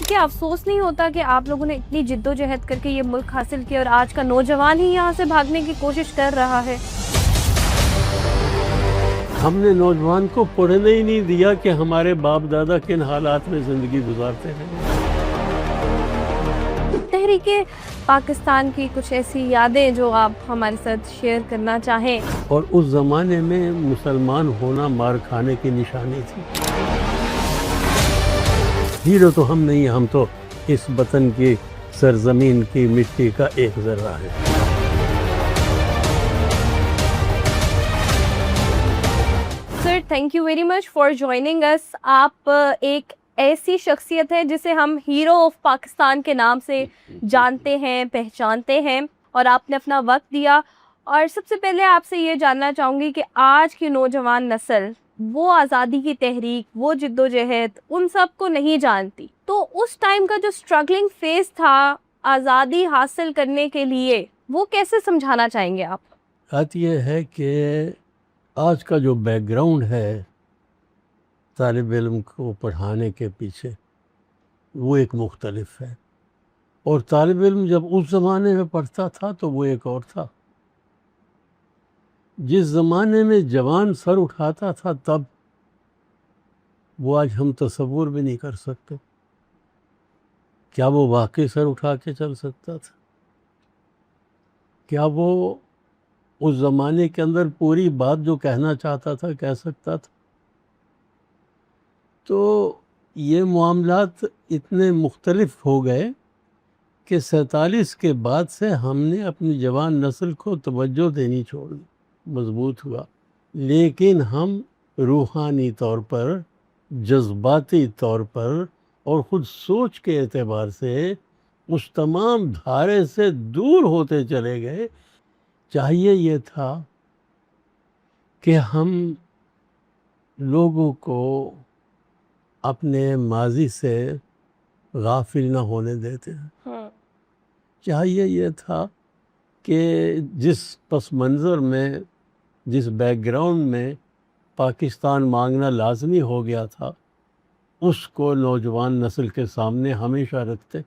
دیکھیے افسوس نہیں ہوتا کہ آپ لوگوں نے اتنی جدوجہد کر کے یہ ملک حاصل کیا اور آج کا نوجوان ہی یہاں سے بھاگنے کی کوشش کر رہا ہے؟ ہم نے نوجوان کو پڑھنے ہی نہیں دیا کہ ہمارے باپ دادا کن حالات میں زندگی گزارتے ہیں۔ تحریک پاکستان کی کچھ ایسی یادیں جو آپ ہمارے ساتھ شیئر کرنا چاہیں؟ اور اس زمانے میں مسلمان ہونا مار کھانے کی نشانی تھی۔ ہیرو تو ہم نہیں، ہم تو اس وطن کی سرزمین کی مٹی کا ایک ذرہ ہے۔ Sir thank you very much for joining اس۔ آپ ایک ایسی شخصیت ہے جسے ہم ہیرو آف پاکستان کے نام سے جانتے ہیں، پہچانتے ہیں، اور آپ نے اپنا وقت دیا۔ اور سب سے پہلے آپ سے یہ جاننا چاہوں گی کہ آج کی نوجوان نسل وہ آزادی کی تحریک، وہ جدوجہد ان سب کو نہیں جانتی، تو اس ٹائم کا جو اسٹرگلنگ فیز تھا آزادی حاصل کرنے کے لیے، وہ کیسے سمجھانا چاہیں گے آپ؟ بات یہ ہے کہ آج کا جو بیک گراؤنڈ ہے طالب علم کو پڑھانے کے پیچھے وہ ایک مختلف ہے، اور طالب علم جب اس زمانے میں پڑھتا تھا تو وہ ایک اور تھا۔ جس زمانے میں جوان سر اٹھاتا تھا تب وہ آج ہم تصور بھی نہیں کر سکتے۔ کیا وہ واقعی سر اٹھا کے چل سکتا تھا؟ کیا وہ اس زمانے کے اندر پوری بات جو کہنا چاہتا تھا کہہ سکتا تھا؟ تو یہ معاملات اتنے مختلف ہو گئے کہ 47 کے بعد سے ہم نے اپنی جوان نسل کو توجہ دینی چھوڑ دی۔ مضبوط ہوا، لیکن ہم روحانی طور پر، جذباتی طور پر اور خود سوچ کے اعتبار سے اس تمام دھارے سے دور ہوتے چلے گئے۔ چاہیے یہ تھا کہ ہم لوگوں کو اپنے ماضی سے غافل نہ ہونے دیتے ہیں۔ چاہیے یہ تھا کہ جس پس منظر میں، جس بیک گراؤنڈ میں پاکستان مانگنا لازمی ہو گیا تھا، اس کو نوجوان نسل کے سامنے ہمیشہ رکھتے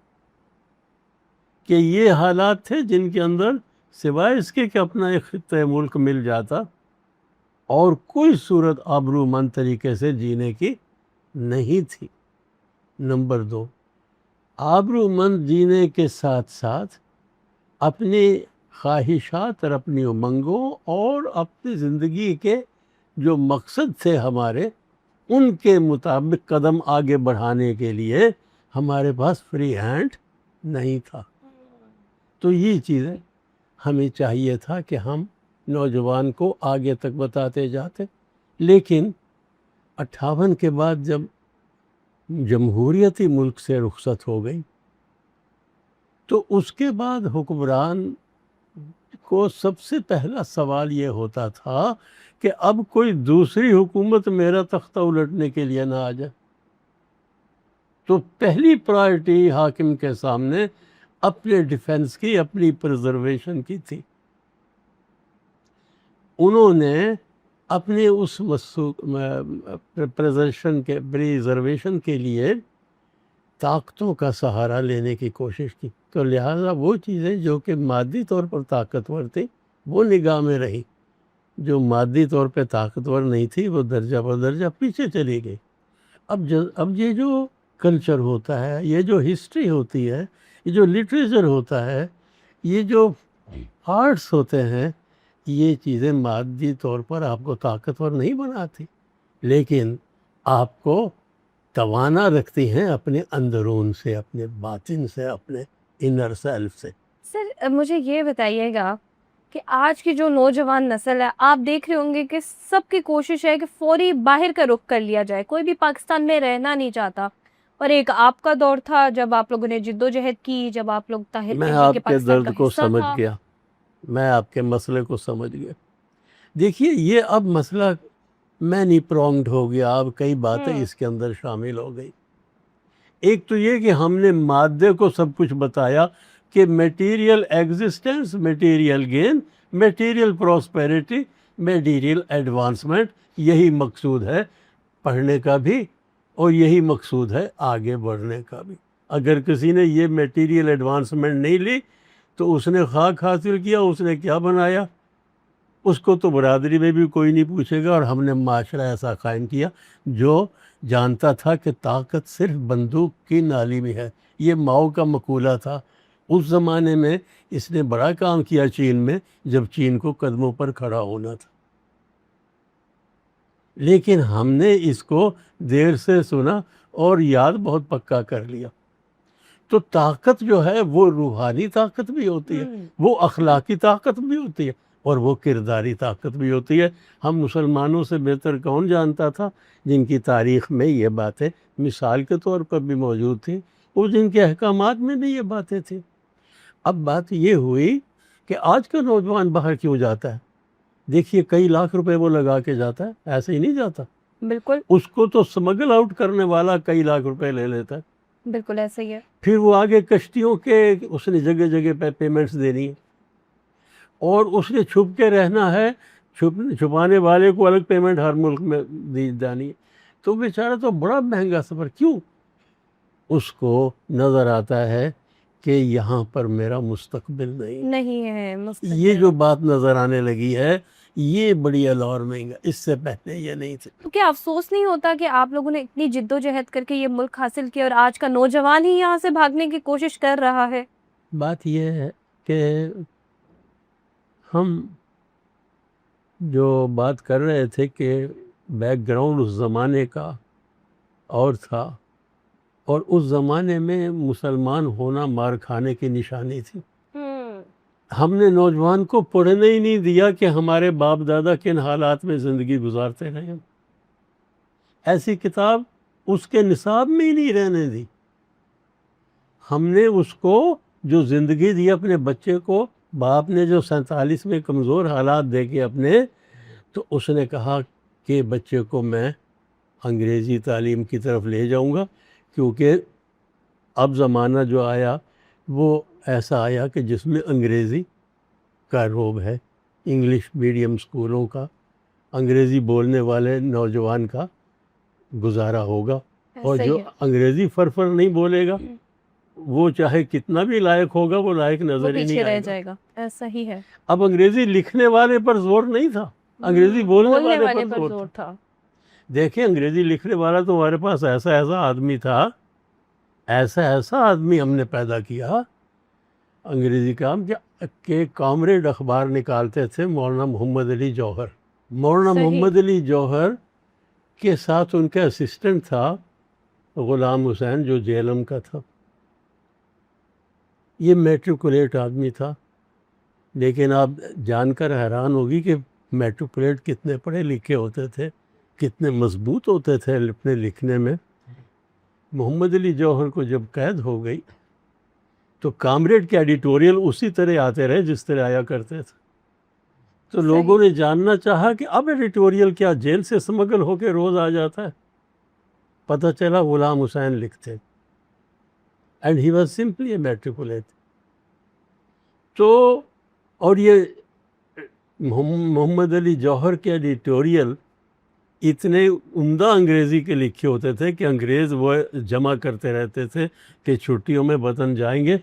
کہ یہ حالات تھے جن کے اندر سوائے اس کے کہ اپنا ایک خطہ ملک مل جاتا اور کوئی صورت آبرومند طریقے سے جینے کی نہیں تھی۔ نمبر 2، آبرومند جینے کے ساتھ ساتھ اپنی خواہشات اور اپنی امنگوں اور اپنی زندگی کے جو مقصد تھے ہمارے، ان کے مطابق قدم آگے بڑھانے کے لیے ہمارے پاس فری ہینڈ نہیں تھا۔ تو یہ چیزیں ہمیں چاہیے تھا کہ ہم نوجوان کو آگے تک بتاتے جاتے، لیکن 58 کے بعد جب جمہوریتی ملک سے رخصت ہو گئی تو اس کے بعد حکمران کو سب سے پہلا سوال یہ ہوتا تھا کہ اب کوئی دوسری حکومت میرا تختہ الٹنے کے لیے نہ آ جائے۔ تو پہلی پرائرٹی حاکم کے سامنے اپنے ڈیفنس کی، اپنی پرزرویشن کی تھی۔ انہوں نے اپنے اس پریزرویشن کے لیے طاقتوں کا سہارا لینے کی کوشش کی، تو لہٰذا وہ چیزیں جو کہ مادی طور پر طاقتور تھی وہ نگاہ میں رہی، جو مادی طور پہ طاقتور نہیں تھی وہ درجہ بدرجہ پیچھے چلی گئی۔ اب یہ جو کلچر ہوتا ہے، یہ جو ہسٹری ہوتی ہے، یہ جو لٹریچر ہوتا ہے، یہ جو آرٹس ہوتے ہیں، یہ چیزیں مادی طور پر آپ کو طاقتور نہیں بناتی، لیکن آپ کو توانا رکھتی ہیں اپنے اندرون سے، اپنے باطن سے، اپنے انر سیلف سے۔ سر مجھے یہ بتائیے گا کہ آج کی جو نوجوان نسل ہے، آپ دیکھ رہے ہوں گے کہ سب کی کوشش ہے کہ فوری باہر کا رخ کر لیا جائے، کوئی بھی پاکستان میں رہنا نہیں چاہتا۔ اور ایک آپ کا دور تھا جب آپ لوگوں نے جدوجہد کی، جب آپ لوگ میں آپ کے درد کو سمجھ گیا، میں آپ کے مسئلے کو سمجھ گیا۔ دیکھیے یہ اب مسئلہ مینی پرونگڈ ہو گیا، اب کئی باتیں اس کے اندر شامل ہو گئی۔ ایک تو یہ کہ ہم نے مادے کو سب کچھ بتایا کہ material existence, material gain, material prosperity, material advancement, یہی مقصود ہے پڑھنے کا بھی اور یہی مقصود ہے آگے بڑھنے کا بھی۔ اگر کسی نے یہ میٹیریل ایڈوانسمنٹ نہیں لی تو اس نے خاک حاصل کیا، اس نے کیا بنایا، اس کو تو برادری میں بھی کوئی نہیں پوچھے گا۔ اور ہم نے معاشرہ ایسا قائم کیا جو جانتا تھا کہ طاقت صرف بندوق کی نالی میں ہے۔ یہ ماؤ کا مقولہ تھا۔ اس زمانے میں اس نے بڑا کام کیا چین میں، جب چین کو قدموں پر کھڑا ہونا تھا، لیکن ہم نے اس کو دیر سے سنا اور یاد بہت پکا کر لیا۔ تو طاقت جو ہے وہ روحانی طاقت بھی ہوتی ہے، وہ اخلاقی طاقت بھی ہوتی ہے، اور وہ کرداری طاقت بھی ہوتی ہے۔ ہم مسلمانوں سے بہتر کون جانتا تھا جن کی تاریخ میں یہ باتیں مثال کے طور پر بھی موجود تھیں، اور جن کے احکامات میں بھی یہ باتیں تھیں۔ اب بات یہ ہوئی کہ آج کا نوجوان باہر کیوں جاتا ہے؟ دیکھیے کئی لاکھ روپے وہ لگا کے جاتا ہے، ایسے ہی نہیں جاتا۔ بالکل اس کو تو سمگل آؤٹ کرنے والا کئی لاکھ روپے لے لیتا ہے، بالکل ایسا ہی ہے۔ پھر وہ آگے کشتیوں کے اس نے جگہ جگہ پہ پیمنٹس دینی ہے، اور اس نے چھپ کے رہنا ہے، چھپانے والے کو الگ پیمنٹ ہر ملک میں دی جانی ہے۔ تو بیچارہ تو بڑا مہنگا سفر، کیوں؟ اس کو نظر آتا ہے کہ یہاں پر میرا مستقبل نہیں ہے یہ جو بات نظر آنے لگی ہے یہ بڑی الارمنگ ہے، اس سے پہلے یہ نہیں تھی۔ تو کیا افسوس نہیں ہوتا کہ آپ لوگوں نے اتنی جد و جہد کر کے یہ ملک حاصل کیا اور آج کا نوجوان ہی یہاں سے بھاگنے کی کوشش کر رہا ہے؟ بات یہ ہے کہ ہم جو بات کر رہے تھے کہ بیک گراؤنڈ اس زمانے کا اور تھا، اور اس زمانے میں مسلمان ہونا مار کھانے کی نشانی تھی۔ ہم نے نوجوان کو پڑھنے ہی نہیں دیا کہ ہمارے باپ دادا کن حالات میں زندگی گزارتے رہے، ایسی کتاب اس کے نصاب میں ہی نہیں رہنے دی۔ ہم نے اس کو جو زندگی دی اپنے بچے کو، باپ نے جو 47 میں کمزور حالات دیکھے اپنے، تو اس نے کہا کہ بچے کو میں انگریزی تعلیم کی طرف لے جاؤں گا، کیونکہ اب زمانہ جو آیا وہ ایسا آیا کہ جس میں انگریزی کا روب ہے، انگلش میڈیم اسکولوں کا، انگریزی بولنے والے نوجوان کا گزارا ہوگا، اور جو انگریزی فرفر نہیں بولے گا وہ چاہے کتنا بھی لائق ہوگا وہ لائق نظر ہی نہیں رہ آئے جائے گا۔ ایسا ہی ہے۔ اب انگریزی لکھنے والے پر زور نہیں تھا، انگریزی بولنے والے پر زور تھا۔ دیکھیں انگریزی لکھنے والا تو ہمارے پاس ایسا آدمی تھا، ایسا آدمی ہم نے پیدا کیا انگریزی کا کہ کامریڈ اخبار نکالتے تھے مولانا محمد علی جوہر۔ مولانا محمد علی جوہر کے ساتھ ان کا اسسٹنٹ تھا غلام حسین جو جیلم کا تھا۔ یہ میٹریکولیٹ آدمی تھا، لیکن آپ جان کر حیران ہوگی کہ میٹریکولیٹ کتنے پڑھے لکھے ہوتے تھے، کتنے مضبوط ہوتے تھے اپنے لکھنے میں۔ محمد علی جوہر کو جب قید ہو گئی تو کامریڈ کے ایڈیٹوریل اسی طرح آتے رہے جس طرح آیا کرتے تھے، تو لوگوں نے جاننا چاہا کہ اب ایڈیٹوریل کیا جیل سے سمگل ہو کے روز آ جاتا ہے؟ پتہ چلا غلام حسین لکھتے، and he was simply a matriculate. تو اور یہ محمد علی جوہر کے ایڈیٹوریل اتنے عمدہ انگریزی کے لکھے ہوتے تھے کہ انگریز وہ جمع کرتے رہتے تھے کہ چھٹیوں میں وطن جائیں گے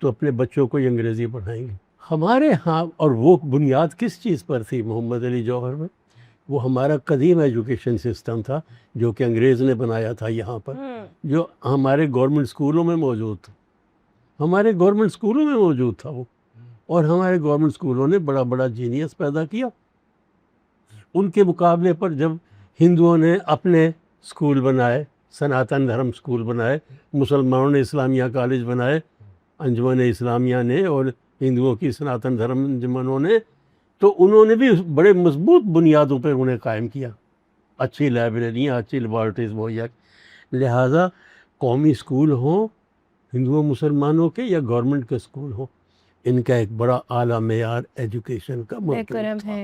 تو اپنے بچوں کو یہ انگریزی پڑھائیں گے ہمارے ہاں۔ اور وہ بنیاد کس چیز پر تھی محمد علی جوہر میں؟ وہ ہمارا قدیم ایجوکیشن سسٹم تھا جو کہ انگریز نے بنایا تھا یہاں پر، جو ہمارے گورنمنٹ اسکولوں میں موجود تھا، ہمارے گورنمنٹ اسکولوں میں موجود تھا وہ، اور ہمارے گورنمنٹ اسکولوں نے بڑا بڑا جینیس پیدا کیا۔ ان کے مقابلے پر جب ہندوؤں نے اپنے اسکول بنائے، سناتن دھرم اسکول بنائے، مسلمانوں نے اسلامیہ کالج بنائے، انجمن اسلامیہ نے اور ہندوؤں کی سناتن دھرم انجمنوں نے، تو انہوں نے بھی بڑے مضبوط بنیادوں پر انہیں قائم کیا، اچھی لائبریریاں، اچھی لیبارٹریز مہیا۔ لہٰذا قومی اسکول ہوں ہندوؤں مسلمانوں کے یا گورنمنٹ کے اسکول ہوں، ان کا ایک بڑا اعلیٰ معیار ایجوکیشن کا موجود تھا،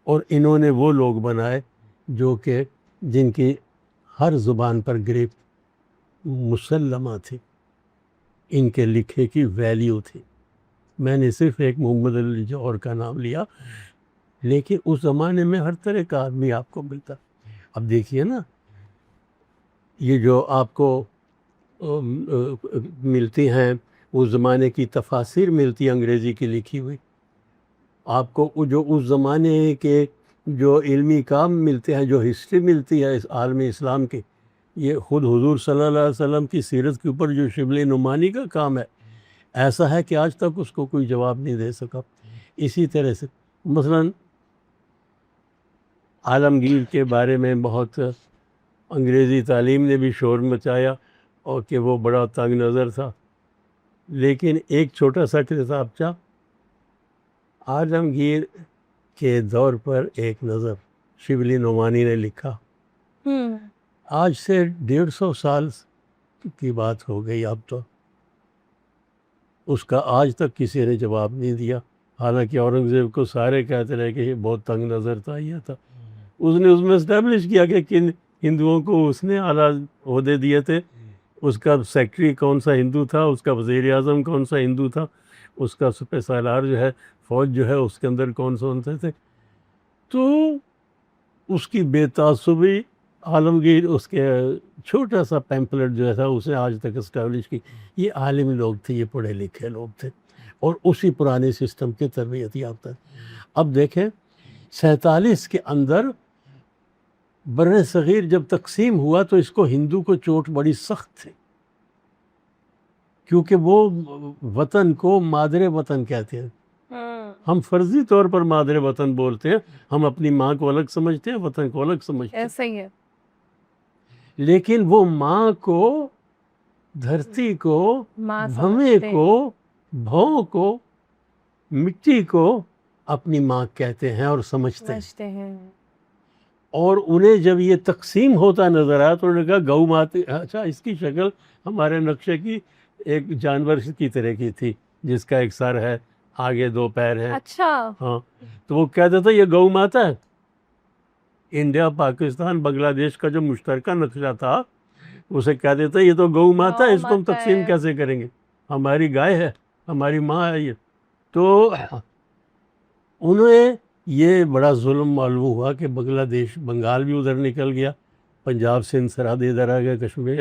اور انہوں نے وہ لوگ بنائے جو کہ جن کی ہر زبان پر گرفت مسلمہ تھی، ان کے لکھے کی ویلیو تھی۔ میں نے صرف ایک محمد علی جوہر کا نام لیا، لیکن اس زمانے میں ہر طرح کا آدمی آپ کو ملتا۔ اب دیکھیے نا، یہ جو آپ کو ملتی ہیں، اس زمانے کی تفاسیر ملتی ہیں انگریزی کی لکھی ہوئی، آپ کو جو اس زمانے کے جو علمی کام ملتے ہیں، جو ہسٹری ملتی ہے اس عالم اسلام کی، یہ خود حضور صلی اللہ علیہ وسلم کی سیرت کے اوپر جو شبل نعمانی کا کام ہے، ایسا ہے کہ آج تک اس کو کوئی جواب نہیں دے سکا۔ اسی طرح سے مثلا عالمگیر کے بارے میں بہت انگریزی تعلیم نے بھی شور مچایا اور کہ وہ بڑا تنگ نظر تھا، لیکن ایک چھوٹا سا کتابچہ عالمگیر کے دور پر ایک نظر شبلی نعمانی نے لکھا، آج سے 150 سال کی بات ہو گئی اب تو، اس کا آج تک کسی نے جواب نہیں دیا، حالانکہ اورنگزیب کو سارے کہتے رہے کہ یہ بہت تنگ نظر تھا، یہ تھا، اس نے اس میں اسٹیبلش کیا کہ کن ہندوؤں کو اس نے اعلیٰ عہدے دیے تھے، اس کا سیکٹری کون سا ہندو تھا، اس کا وزیر اعظم کون سا ہندو تھا، اس کا سپہ سالار جو ہے فوج جو ہے اس کے اندر کون سے تھے، تو اس کی بے تعصبی عالمگیر اس کے چھوٹا سا پیمپلٹ جو تھا اسے آج تک اسٹیبلش کی، یہ عالمی لوگ تھے، یہ پڑھے لکھے لوگ تھے اور اسی پرانے سسٹم کے تربیت یافتہ۔ اب دیکھیں 47 کے اندر بر صغیر جب تقسیم ہوا تو اس کو ہندو کو چوٹ بڑی سخت تھی، کیونکہ وہ وطن کو مادر وطن کہتے ہیں، ہم فرضی طور پر مادر وطن بولتے ہیں، ہم اپنی ماں کو الگ سمجھتے ہیں، وطن کو الگ سمجھتے ہیں، ایسا ہی ہے، لیکن وہ ماں کو، دھرتی کو، بھویں کو، بھوں کو، مٹی کو اپنی ماں کہتے ہیں اور سمجھتے ہیں، اور انہیں جب یہ تقسیم ہوتا نظر آیا تو انہوں نے کہا گو ماتے، اچھا اس کی شکل ہمارے نقشے کی ایک جانور کی طرح کی تھی جس کا ایک سر ہے، آگے 2 پیر ہیں، اچھا ہاں، تو وہ کہتا تھا یہ گو ماتا ہے۔ انڈیا پاکستان بنگلہ دیش کا جو مشترکہ نقشہ تھا اسے کہہ دیتا یہ تو گو ماتا ہے، اس کو ہم تقسیم کیسے کریں گے، ہماری گائے ہے، ہماری ماں ہے یہ۔ تو انہیں یہ بڑا ظلم معلوم ہوا کہ بنگلہ دیش، بنگال بھی ادھر نکل گیا، پنجاب سے سرحد ادھر آ گیا کشمیر۔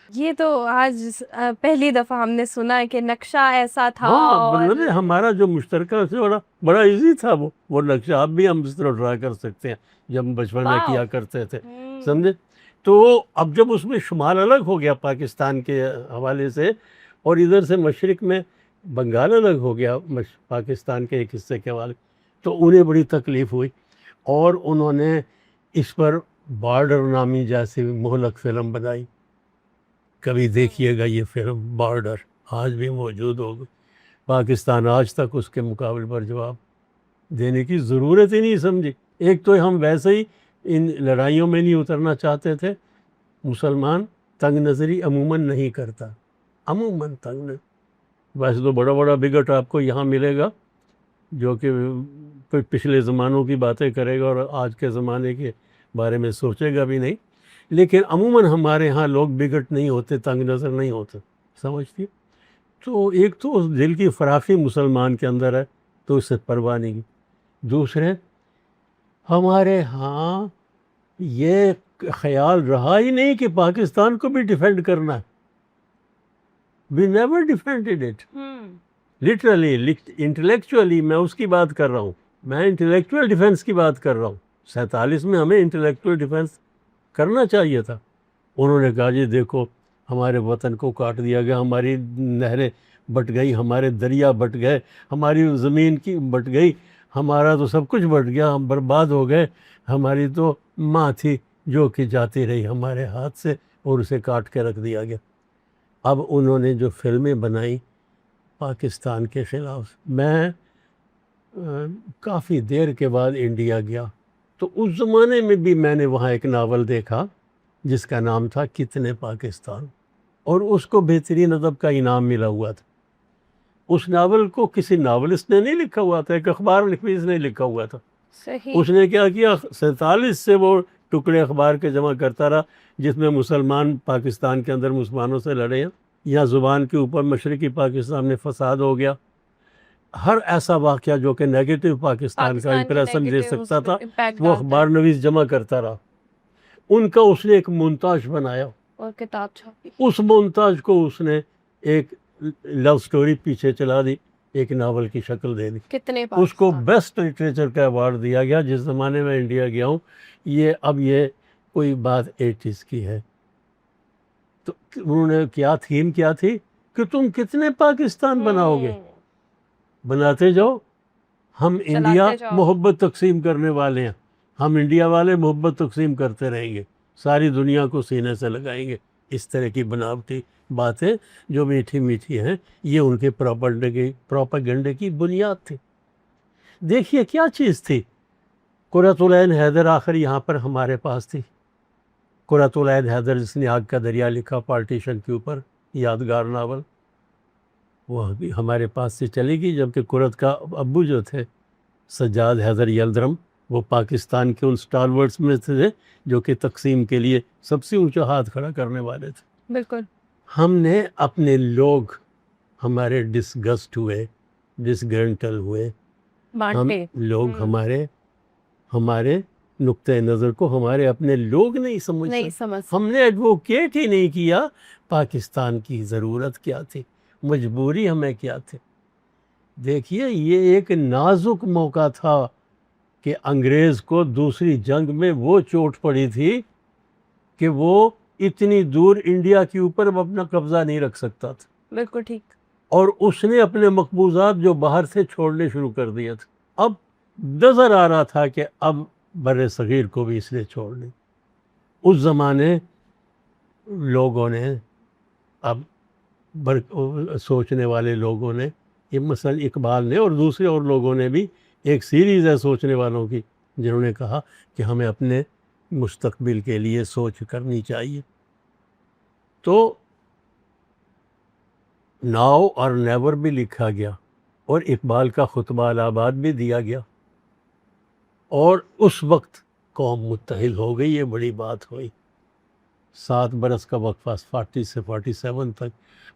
یہ تو آج پہلی دفعہ ہم نے سنا ہے کہ نقشہ ایسا تھا، ہاں، ہمارا جو مشترکہ سے بڑا ایزی تھا وہ نقشہ، اب بھی ہم اس طرح ڈرا کر سکتے ہیں جب بچپن میں کیا کرتے تھے، سمجھے؟ تو اب جب اس میں شمال الگ ہو گیا پاکستان کے حوالے سے اور ادھر سے مشرق میں بنگال الگ ہو گیا پاکستان کے ایک حصے کے حوالے، تو انہیں بڑی تکلیف ہوئی اور انہوں نے اس پر بارڈر نامی جیسی مہلک فلم بنائی، کبھی دیکھیے گا یہ فلم بارڈر، آج بھی موجود ہوگی، پاکستان آج تک اس کے مقابلے پر جواب دینے کی ضرورت ہی نہیں سمجھی۔ ایک تو ہم ویسے ہی ان لڑائیوں میں نہیں اترنا چاہتے تھے، مسلمان تنگ نظری عموماً نہیں کرتا، عموماً تنگ نظری، ویسے تو بڑا بڑا بگٹ آپ کو یہاں ملے گا جو کہ کوئی پچھلے زمانوں کی باتیں کرے گا اور آج کے زمانے کے بارے میں سوچے گا بھی نہیں، لیکن عموماً ہمارے ہاں لوگ بگٹ نہیں ہوتے، تنگ نظر نہیں ہوتے، سمجھتی؟ تو ایک تو اس دل کی فراخی مسلمان کے اندر ہے تو اس سے پرواہ نہیں، دوسرے ہمارے ہاں یہ خیال رہا ہی نہیں کہ پاکستان کو بھی ڈیفینڈ کرنا ہے، we never defended it literally intellectually، میں اس کی بات کر رہا ہوں، میں انٹلیکچوئل ڈیفینس کی بات کر رہا ہوں، 47 میں ہمیں انٹلیکچوئل ڈیفینس کرنا چاہیے تھا۔ انہوں نے کہا جی دیکھو ہمارے وطن کو کاٹ دیا گیا، ہماری نہریں بٹ گئی، ہمارے دریا بٹ گئے، ہماری زمین کی بٹ گئی، ہمارا تو سب کچھ بٹ گیا، ہم برباد ہو گئے، ہماری تو ماں تھی جو کہ جاتی رہی ہمارے ہاتھ سے اور اسے کاٹ کے رکھ دیا گیا۔ اب انہوں نے جو فلمیں بنائی پاکستان کے خلاف، میں کافی دیر کے بعد انڈیا گیا تو اس زمانے میں بھی میں نے وہاں ایک ناول دیکھا جس کا نام تھا کتنے پاکستان، اور اس کو بہترین ادب کا انعام ملا ہوا تھا۔ اس ناول کو کسی ناولسٹ نے نہیں لکھا ہوا تھا، ایک اخبار نویس نے لکھا ہوا تھا۔ اس نے کیا کیا، 47 سے وہ ٹکڑے اخبار کے جمع کرتا رہا جس میں مسلمان پاکستان کے اندر مسلمانوں سے لڑے ہیں، یا زبان کے اوپر مشرقی پاکستان میں فساد ہو گیا، ہر ایسا واقعہ جو کہ نیگیٹو پاکستان کا امپریشن دے سکتا تھا وہ اخبار نویس جمع کرتا رہا۔ ان کا اس نے ایک مونتاژ بنایا اور کتاب چھاپی. اس مونتاج کو اس نے ایک لو سٹوری پیچھے چلا دی, ایک ناول کی شکل دے دی. کتنے اس کو پاکستان بیسٹ لٹریچر کا ایوارڈ دیا گیا. جس زمانے میں انڈیا گیا ہوں, یہ کوئی بات 80s کی ہے. تو انہوں نے تھیم کیا تھی کہ تم کتنے پاکستان بناؤ گے, بناتے جاؤ, ہم انڈیا جاؤ. محبت تقسیم کرنے والے ہیں, ہم انڈیا والے محبت تقسیم کرتے رہیں گے, ساری دنیا کو سینے سے لگائیں گے. اس طرح کی بناوٹی باتیں جو میٹھی میٹھی ہیں, یہ ان کے پروپیگنڈے کی بنیاد تھی. دیکھیے کیا چیز تھی. قرۃ العین حیدر آخر یہاں پر ہمارے پاس تھی. قرۃ العین حیدر جس نے آگ کا دریا لکھا پارٹیشن کے اوپر, یادگار ناول, وہ بھی ہمارے پاس سے چلے گی. جبکہ قرۃ کا ابو جو تھے سجاد حیدر یلدرم, وہ پاکستان کے ان سٹالورٹس میں تھے جو کہ تقسیم کے لیے سب سے اونچا ہاتھ کھڑا کرنے والے تھے. بالکل. ہم نے اپنے لوگ ہمارے ڈسگسٹ ہوئے, ڈسگرنٹل ہوئے, ہم لوگ ہمارے نقطۂ نظر کو ہمارے اپنے لوگ نہیں سمجھ. ہم نے ایڈوکیٹ ہی نہیں کیا پاکستان کی ضرورت کیا تھی, مجبوری ہمیں کیا تھی. دیکھیے یہ ایک نازک موقع تھا کہ انگریز کو دوسری جنگ میں وہ چوٹ پڑی تھی کہ وہ اتنی دور انڈیا کے اوپر اپنا قبضہ نہیں رکھ سکتا تھا. بالکل ٹھیک. اور اس نے اپنے مقبوضات جو باہر سے چھوڑنے شروع کر دیے تھے. اب نظر آ رہا تھا کہ اب بر صغیر کو بھی اس نے چھوڑ لی. اس زمانے لوگوں نے, اب سوچنے والے لوگوں نے, یہ مثلا اقبال نے اور دوسرے اور لوگوں نے بھی ایک سیریز ہے سوچنے والوں کی, جنہوں نے کہا کہ ہمیں اپنے مستقبل کے لیے سوچ کرنی چاہیے. تو ناؤ اور نیور بھی لکھا گیا, اور اقبال کا خطبہ الہ آباد بھی دیا گیا, اور اس وقت قوم متحد ہو گئی. یہ بڑی بات ہوئی. 7 برس کا وقفہ 40 سے 47 تک.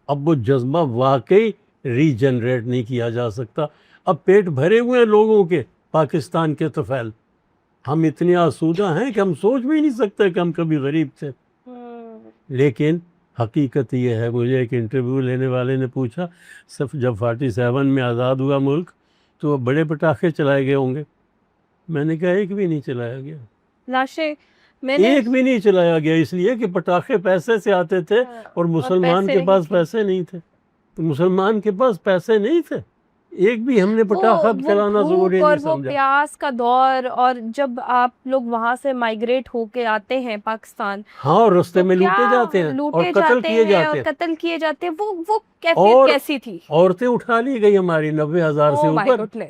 اب وہ جذبہ واقعی ری جنریٹ نہیں کیا جا سکتا. اب پیٹ بھرے ہوئے ہیں لوگوں کے پاکستان کے طفیل. ہم اتنے آسودہ ہیں کہ ہم سوچ بھی نہیں سکتے کہ ہم کبھی غریب تھے. لیکن حقیقت یہ ہے, مجھے ایک انٹرویو لینے والے نے پوچھا صرف جب 47 میں آزاد ہوا ملک تو بڑے پٹاخے چلائے گئے ہوں گے. میں نے کہا ایک بھی نہیں چلایا گیا. لاشیں ایک بھی نہیں چلایا گیا, اس لیے کہ پٹاخے پیسے سے آتے تھے اور مسلمان کے پاس پیسے نہیں تھے. تو مسلمان کے پاس پیسے نہیں تھے, ایک بھی ہم نے پٹاخہ چلانا ضروری نہیں سمجھا. وہ پیاس کا دور, اور جب آپ لوگ وہاں سے مائیگریٹ ہو کے آتے ہیں پاکستان, ہاں, اور رستے میں لوٹے جاتے ہیں اور قتل کیے جاتے ہیں. وہ کیفیت کیسی تھی؟ عورتیں اٹھا لی گئی ہماری 90,000 سے اوپر,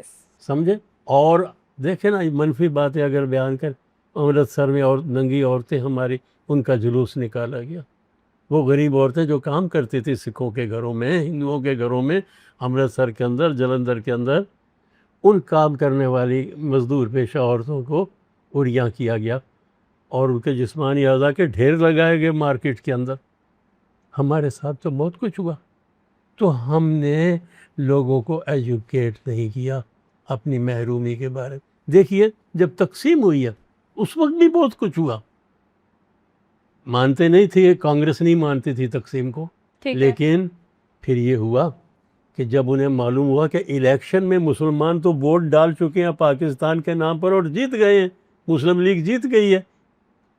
سمجھے. اور دیکھیں نا منفی باتیں اگر بیان کر, امرتسر میں اور ننگی عورتیں ہماری, ان کا جلوس نکالا گیا. وہ غریب عورتیں جو کام کرتی تھی سکھوں کے گھروں میں, ہندوؤں کے گھروں میں, امرتسر کے اندر, جلندھر کے اندر, ان کام کرنے والی مزدور پیشہ عورتوں کو عریاں کیا گیا اور ان کے جسمانی اعضاء کے ڈھیر لگائے گئے مارکیٹ کے اندر. ہمارے ساتھ تو بہت کچھ ہوا. تو ہم نے لوگوں کو ایجوکیٹ نہیں کیا اپنی محرومی کے بارے میں. دیکھیے جب تقسیم ہوئی ہے اس وقت بھی بہت کچھ ہوا. مانتے نہیں تھے, کانگریس نہیں مانتی تھی تقسیم کو, لیکن پھر یہ ہوا کہ جب انہیں معلوم ہوا کہ الیکشن میں مسلمان تو ووٹ ڈال چکے ہیں پاکستان کے نام پر اور جیت گئے ہیں, مسلم لیگ جیت گئی ہے,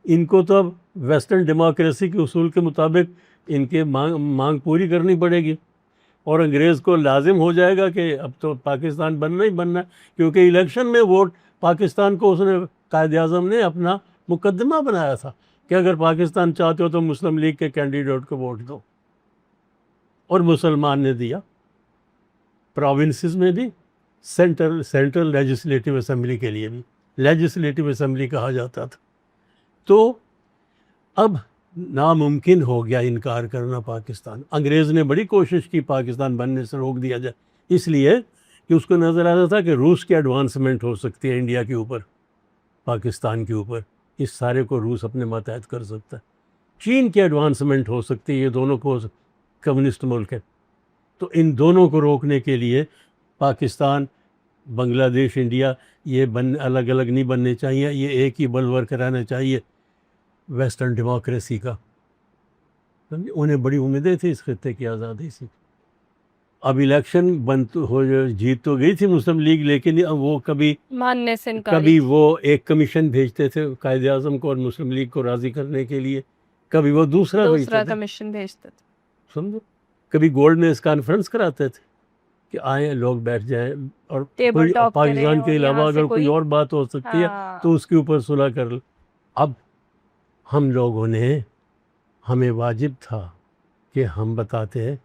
ان کو تو اب ویسٹرن ڈیموکریسی کے اصول کے مطابق ان کے مانگ پوری کرنی پڑے گی, اور انگریز کو لازم ہو جائے گا کہ اب تو پاکستان بننا ہی بننا, کیونکہ الیکشن میں ووٹ پاکستان کو اس نے, قائد اعظم نے اپنا مقدمہ بنایا تھا کہ اگر پاکستان چاہتے ہو تو مسلم لیگ کے کینڈیڈیٹ کو ووٹ دو, اور مسلمان نے دیا. پروونسز میں بھی, سینٹرل لیجسلیٹو اسمبلی کے لیے بھی, لیجسلیٹو اسمبلی کہا جاتا تھا. تو اب ناممکن ہو گیا انکار کرنا پاکستان. انگریز نے بڑی کوشش کی پاکستان بننے سے روک دیا جائے, اس لیے کہ اس کو نظر آتا تھا کہ روس کی ایڈوانسمنٹ ہو سکتی ہے انڈیا کے اوپر, پاکستان کے اوپر, اس سارے کو روس اپنے ماتحت کر سکتا ہے. چین کی ایڈوانسمنٹ ہو سکتی ہے, یہ دونوں کو کمیونسٹ ملک ہے. تو ان دونوں کو روکنے کے لیے پاکستان, بنگلہ دیش, انڈیا, یہ الگ الگ نہیں بننے چاہیے, یہ ایک ہی بلورک رہنا چاہیے ویسٹرن ڈیموکریسی کا. انہیں بڑی امیدیں تھی اس خطے کی آزادی سے. اب الیکشن جیت تو گئی تھی مسلم لیگ، لیکن اب وہ ماننے سے انکاری. کبھی وہ ایک کمیشن بھیجتے تھے قائد اعظم کو اور مسلم لیگ کو راضی کرنے کے لیے، کبھی وہ دوسرا بھیجتے تھے، کمیشن بھیجتے تھے. سمجھو. کبھی گولڈ میں اس کانفرنس کراتے تھے کہ آئیں لوگ بیٹھ جائیں اور کوئی پاکستان کے علاوہ اگر کوئی اور بات ہو سکتی ہے تو اس کے اوپر صلح کر لیں. اب ہم لوگوں نے، ہمیں واجب تھا کہ ہم بتاتے ہیں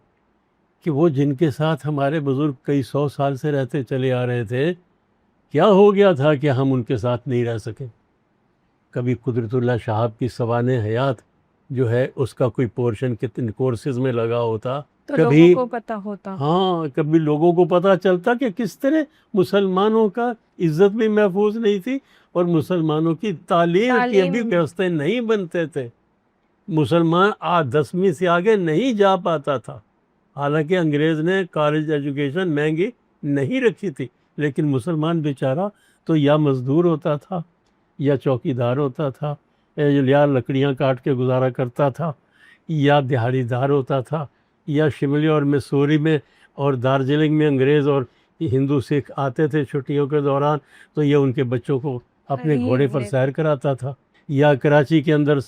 کہ وہ جن کے ساتھ ہمارے بزرگ کئی 100 سال سے رہتے چلے آ رہے تھے، کیا ہو گیا تھا کہ ہم ان کے ساتھ نہیں رہ سکے. کبھی قدرت اللہ شہاب کی سوانح حیات جو ہے اس کا کوئی پورشن کتنے کورسز میں لگا ہوتا، تو کبھی لوگوں کو پتہ ہوتا. ہاں کبھی لوگوں کو پتہ چلتا کہ کس طرح مسلمانوں کا عزت بھی محفوظ نہیں تھی اور مسلمانوں کی تعلیم کے بھی ویوستھا نہیں بنتے تھے. مسلمان 10ویں سے آگے نہیں جا پاتا تھا، حالانکہ انگریز نے کالج ایجوکیشن مہنگی نہیں رکھی تھی، لیکن مسلمان بیچارہ تو یا مزدور ہوتا تھا یا چوکی دار ہوتا تھا یا لکڑیاں کاٹ کے گزارا کرتا تھا یا دہاڑی دار ہوتا تھا یا شملے اور مسوری میں اور دارجلنگ میں انگریز اور ہندو سکھ آتے تھے چھٹیوں کے دوران تو یہ ان کے بچوں کو اپنے گھوڑے پر سیر کراتا تھا، یا کراچی کے اندر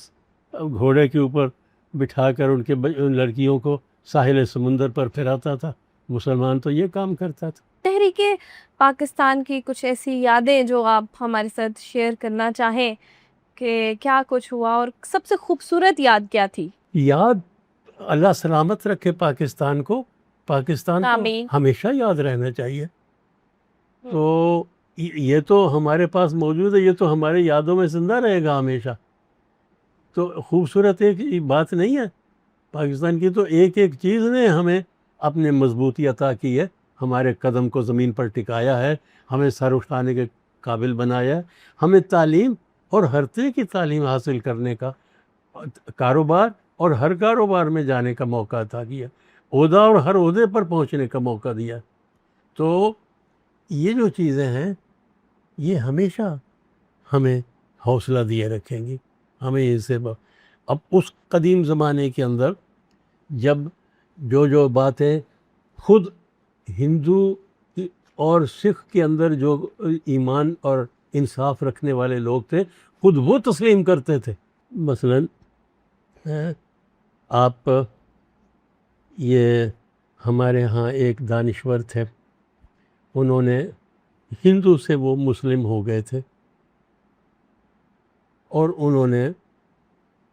گھوڑے کے اوپر بٹھا کر ان کے لڑکیوں کو ساحل سمندر پر پھراتا تھا. مسلمان تو یہ کام کرتا تھا. تحریک پاکستان کی کچھ ایسی یادیں جو آپ ہمارے ساتھ شیئر کرنا چاہیں کہ کیا کچھ ہوا اور سب سے خوبصورت یاد کیا تھی؟ یاد، اللہ سلامت رکھے پاکستان کو، پاکستان کو ہمیشہ یاد رہنا چاہیے. تو یہ تو ہمارے پاس موجود ہے، یہ تو ہمارے یادوں میں زندہ رہے گا ہمیشہ. تو خوبصورت ایک بات نہیں ہے پاکستان کی، تو ایک ایک چیز نے ہمیں اپنے مضبوطی عطا کی ہے، ہمارے قدم کو زمین پر ٹکایا ہے، ہمیں سر اٹھانے کے قابل بنایا ہے، ہمیں تعلیم اور ہر طرح کی تعلیم حاصل کرنے کا، کاروبار اور ہر کاروبار میں جانے کا موقع عطا کیا، عہدہ اور ہر عہدے پر پہنچنے کا موقع دیا. تو یہ جو چیزیں ہیں یہ ہمیشہ ہمیں حوصلہ دیے رکھیں گی. ہمیں اس سے اب اس قدیم زمانے کے اندر جب جو باتیں خود ہندو اور سکھ کے اندر جو ایمان اور انصاف رکھنے والے لوگ تھے خود وہ تسلیم کرتے تھے. مثلا آپ یہ ہمارے ہاں ایک دانشور تھے، انہوں نے ہندو سے وہ مسلم ہو گئے تھے اور انہوں نے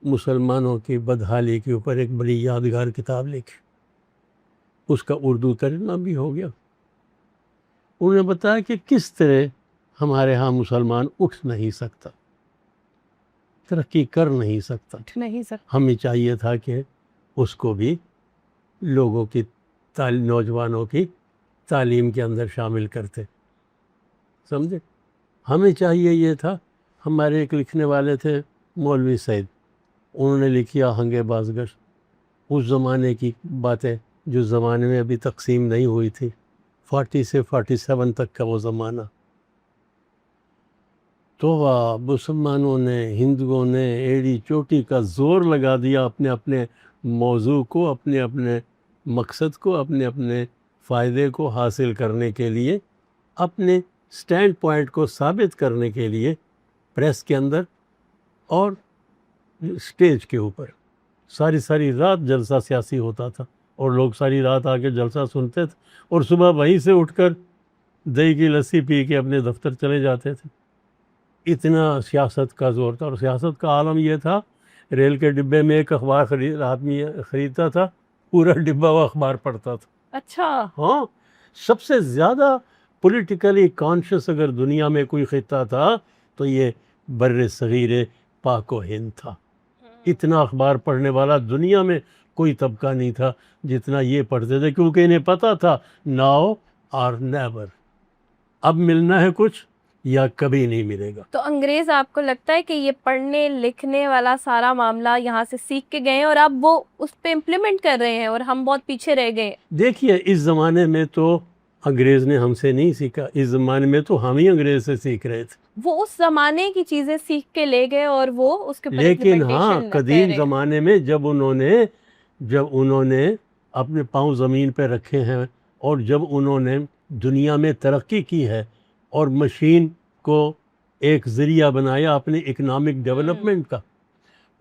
مسلمانوں کی بدحالی کے اوپر ایک بڑی یادگار کتاب لکھی، اس کا اردو ترجمہ بھی ہو گیا. انہوں نے بتایا کہ کس طرح ہمارے ہاں مسلمان اٹھ نہیں سکتا، ترقی کر نہیں سکتا. ہمیں چاہیے تھا کہ اس کو بھی لوگوں کی نوجوانوں کی تعلیم کے اندر شامل کرتے، سمجھے. ہمیں چاہیے یہ تھا. ہمارے ایک لکھنے والے تھے مولوی سعید، انہوں نے لکھی آہنگ بازگشت، اس زمانے کی باتیں جو زمانے میں ابھی تقسیم نہیں ہوئی تھی، 40 سے 47 تک کا وہ زمانہ. تو مسلمانوں نے، ہندوؤں نے ایڑی چوٹی کا زور لگا دیا اپنے اپنے موضوع کو، اپنے اپنے مقصد کو، اپنے اپنے فائدے کو حاصل کرنے کے لیے، اپنے سٹینڈ پوائنٹ کو ثابت کرنے کے لیے پریس کے اندر اور سٹیج کے اوپر. ساری رات جلسہ سیاسی ہوتا تھا اور لوگ ساری رات آ کے جلسہ سنتے تھے اور صبح وہیں سے اٹھ کر دہی کی لسی پی کے اپنے دفتر چلے جاتے تھے. اتنا سیاست کا زور تھا. اور سیاست کا عالم یہ تھا، ریل کے ڈبے میں ایک اخبار آدمی خریدتا تھا، پورا ڈبہ وہ اخبار پڑھتا تھا. اچھا. ہاں، سب سے زیادہ پولیٹیکلی کانشیس اگر دنیا میں کوئی خطہ تھا تو یہ بر صغیر پاک و ہند تھا. اتنا اخبار پڑھنے والا دنیا میں کوئی طبقہ نہیں تھا جتنا یہ پڑھتے تھے، کیونکہ انہیں پتہ تھا ناؤ اور نیور، اب ملنا ہے کچھ یا کبھی نہیں ملے گا. تو انگریز آپ کو لگتا ہے کہ یہ پڑھنے لکھنے والا سارا معاملہ یہاں سے سیکھ کے گئے ہیں اور اب وہ اس پہ امپلیمنٹ کر رہے ہیں اور ہم بہت پیچھے رہ گئے؟ دیکھیے، اس زمانے میں تو انگریز نے ہم سے نہیں سیکھا، اس زمانے میں تو ہم ہی انگریز سے سیکھ رہے تھے. وہ اس زمانے کی چیزیں سیکھ کے لے گئے اور وہ اس کے لیکن ہاں قدیم زمانے میں جب انہوں نے جب انہوں نے اپنے پاؤں زمین پہ رکھے ہیں اور جب انہوں نے دنیا میں ترقی کی ہے اور مشین کو ایک ذریعہ بنایا اپنے اکنامک ڈیولپمنٹ کا،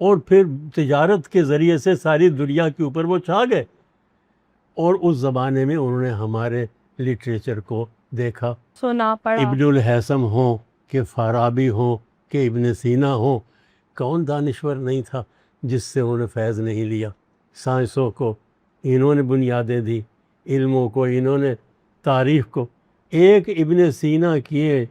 اور پھر تجارت کے ذریعے سے ساری دنیا کے اوپر وہ چھا گئے، اور اس زمانے میں انہوں نے ہمارے لٹریچر کو دیکھا، سنا پڑا. ابن الہیثم ہوں کہ فارابی ہوں کہ ابن سینا ہوں، کون دانشور نہیں تھا جس سے انہوں نے فیض نہیں لیا؟ سائنسوں کو انہوں نے بنیادیں دی، علموں کو انہوں نے، تاریخ کو. ایک ابن سینا کیے